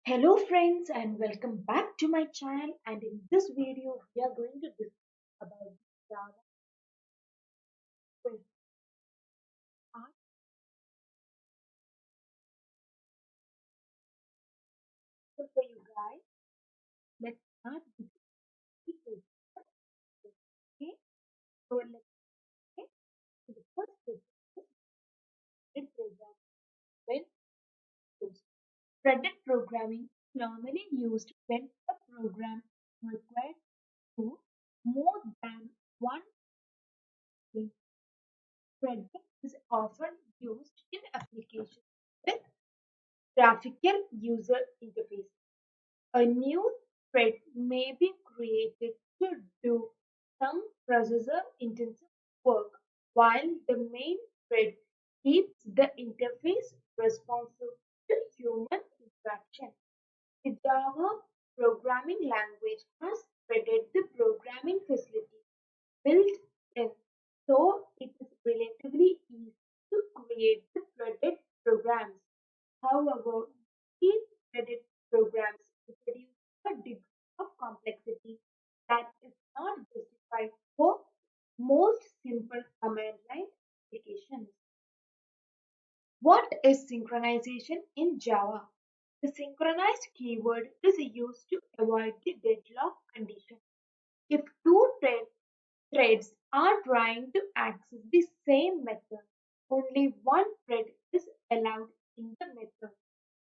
Hello friends and welcome back to my channel, and in this video we are going to discuss about Java with art. So for you guys, let's start with the question. Okay, so let's get to the first question. Threaded programming when used. Threaded programming is normally used when a program requires to more than one thing. Threading is often used in applications with graphical user interface. A new thread may be created to do some processor-intensive work, while the main thread keeps the interface responsive to human interaction. The Java programming language has threaded the programming facility built in, so it is relatively easy to create the threaded programs. However, these threaded programs introduce a degree of complexity that is not justified for most simple command line applications. What is synchronization in Java? The synchronized keyword is used to avoid the deadlock condition. If threads are trying to access the same method, only one thread is allowed in the method.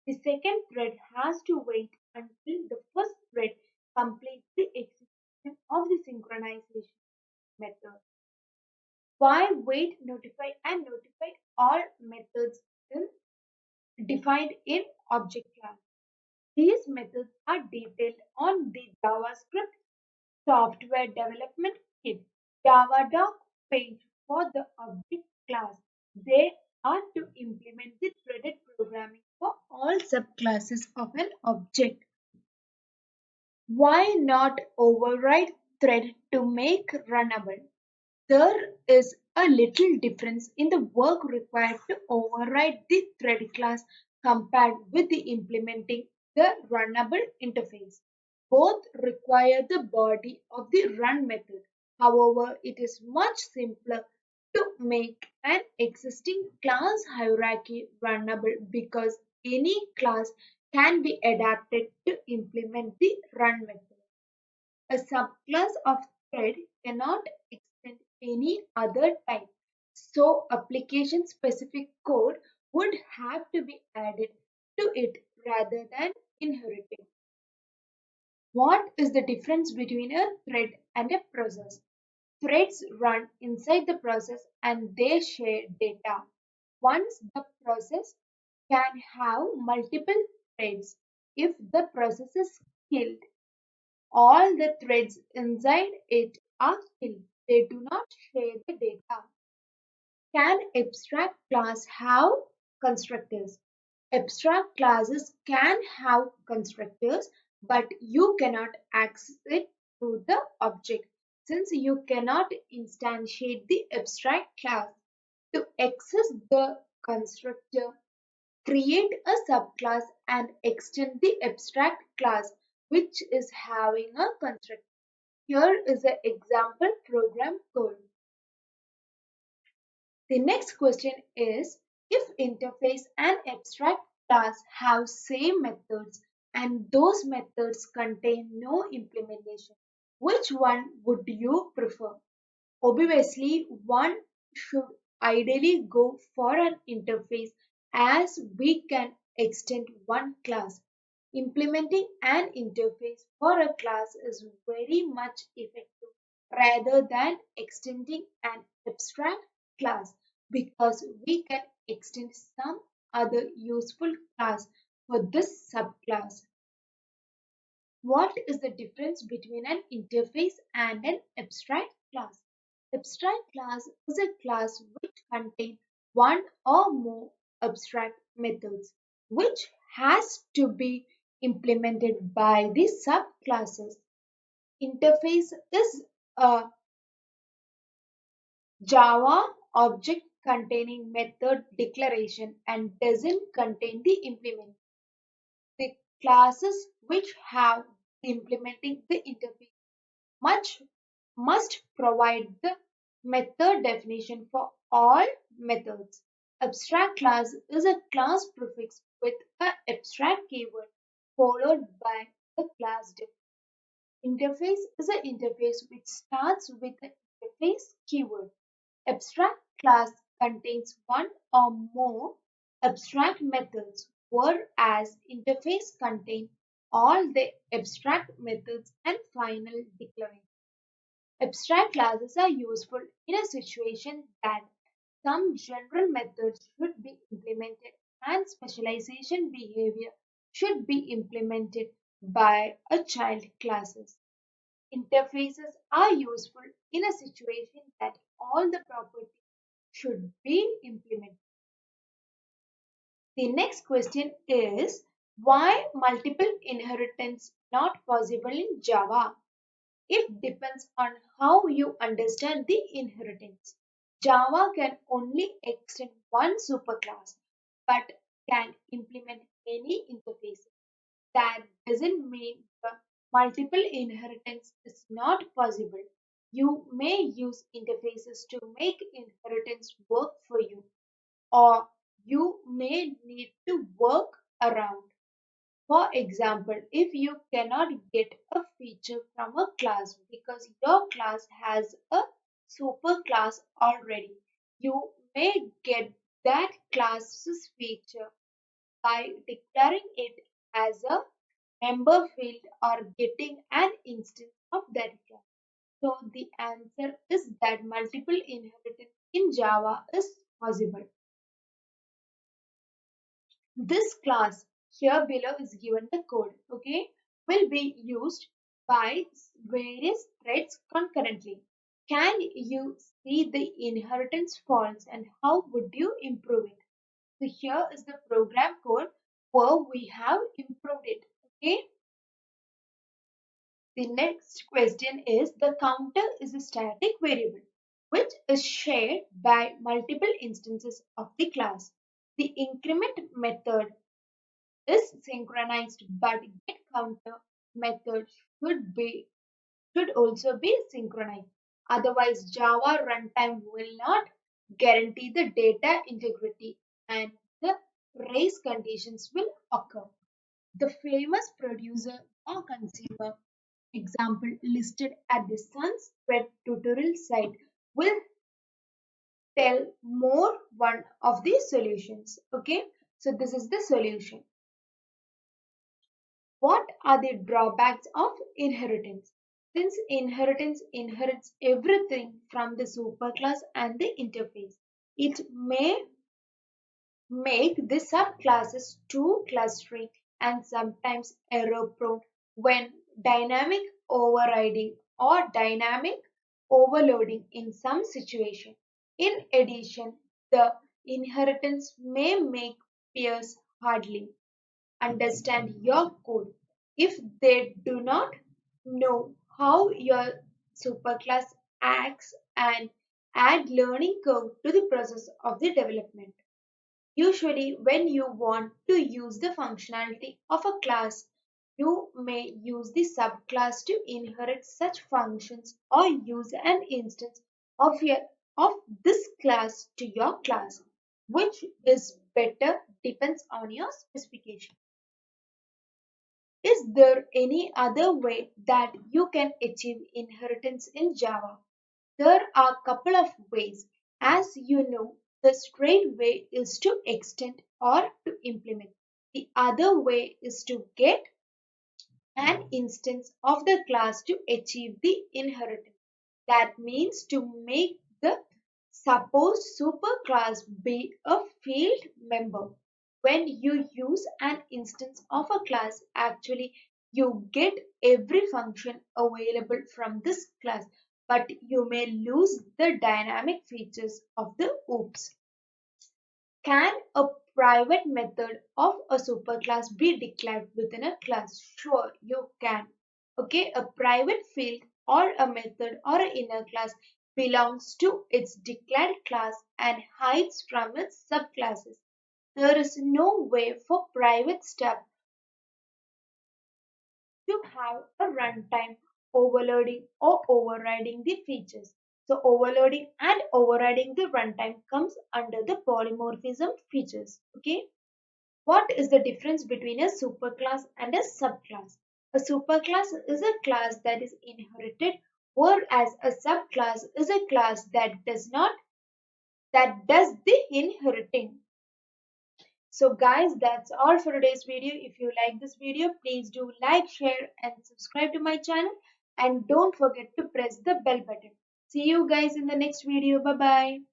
The second thread has to wait until the first thread completes the execution of the synchronization method. Why wait, notify, and notify all methods in, defined in object class? These methods are detailed on the JavaScript Software Development Kit Java doc page for the object class. They are to implement the threaded programming for all subclasses of an object. Why not override thread to make runnable? There is a little difference in the work required to override the thread class compared with the implementing the runnable interface. Both require the body of the run method. However, it is much simpler to make an existing class hierarchy runnable because any class can be adapted to implement the run method. A subclass of thread cannot extend any other type, so application-specific code would have to be added to it rather than inherited. What is the difference between a thread and a process? Threads run inside the process and they share data. Once the process can have multiple threads. If the process is killed, all the threads inside it are killed. They do not share the data. Can abstract class have constructors? Abstract classes can have constructors, but you cannot access it through the object since you cannot instantiate the abstract class. To access the constructor, create a subclass and extend the abstract class which is having a constructor. Here is an example program code. The next question is, if interface and abstract class have same methods and those methods contain no implementation, which one would you prefer? Obviously, one should ideally go for an interface as we can extend one class. Implementing an interface for a class is very much effective rather than extending an abstract class because we can extend some other useful class for this subclass. What is the difference between an interface and an abstract class? Abstract class is a class which contains one or more abstract methods, which has to be implemented by the subclasses. Interface is a Java object containing method declaration and doesn't contain the implement. The Classes which have implementing the interface much must provide the method definition for all methods. Abstract class is a class prefix with an abstract keyword followed by the class definition. Interface is an interface which starts with the interface keyword. Abstract class contains one or more abstract methods, whereas interface contains all the abstract methods and final declaration. Abstract classes are useful in a situation that some general methods should be implemented and specialization behavior should be implemented by a child classes. Interfaces are useful in a situation that all the properties should be implemented. The next question is why multiple inheritance not possible in Java? It depends on how you understand the inheritance. Java can only extend one superclass but can implement many interfaces. That doesn't mean the multiple inheritance is not possible. You may use interfaces to make inheritance work for you, or you may need to work around. For example, if you cannot get a feature from a class because your class has a superclass already, you may get that class's feature by declaring it as a member field or getting an instance of that class. So the answer is that multiple inheritance in Java is possible. This class here below is given the code, okay, will be used by various threads concurrently. Can you see the inheritance faults and how would you improve it? So here is the program code where we have improved it, okay. The next question is the counter is a static variable which is shared by multiple instances of the class. The increment method is synchronized, but getCounter method should also be synchronized. Otherwise, Java runtime will not guarantee the data integrity and the race conditions will occur. The famous producer or consumer example listed at the Sunspread tutorial site will tell more one of the solutions. Okay, so this is the solution. What are the drawbacks of inheritance? Since inheritance inherits everything from the superclass and the interface, it may make the subclasses too clustering and sometimes error prone when dynamic overriding or dynamic overloading in some situation. In addition, the inheritance may make peers hardly understand your code if they do not know how your superclass acts and add learning curve to the process of the development. Usually, when you want to use the functionality of a class, you may use the subclass to inherit such functions or use an instance of this class to your class. Which is better depends on your specification. Is there any other way that you can achieve inheritance in Java? There are a couple of ways. As you know, the straight way is to extend or to implement. The other way is to get an instance of the class to achieve the inheritance. That means to make the supposed superclass be a field member. When you use an instance of a class, actually you get every function available from this class, but you may lose the dynamic features of the OOPS. Can a private method of a superclass be declared within a class? Sure, you can. Okay, a private field or a method or an inner class belongs to its declared class and hides from its subclasses. There is no way for private stuff to have a runtime overloading or overriding the features. So overloading and overriding the runtime comes under the polymorphism features. Okay. What is the difference between a superclass and a subclass? A superclass is a class that is inherited, whereas a subclass is a class that does the inheriting. So guys, that's all for today's video. If you like this video, please do like, share and subscribe to my channel, and don't forget to press the bell button. See you guys in the next video. Bye bye.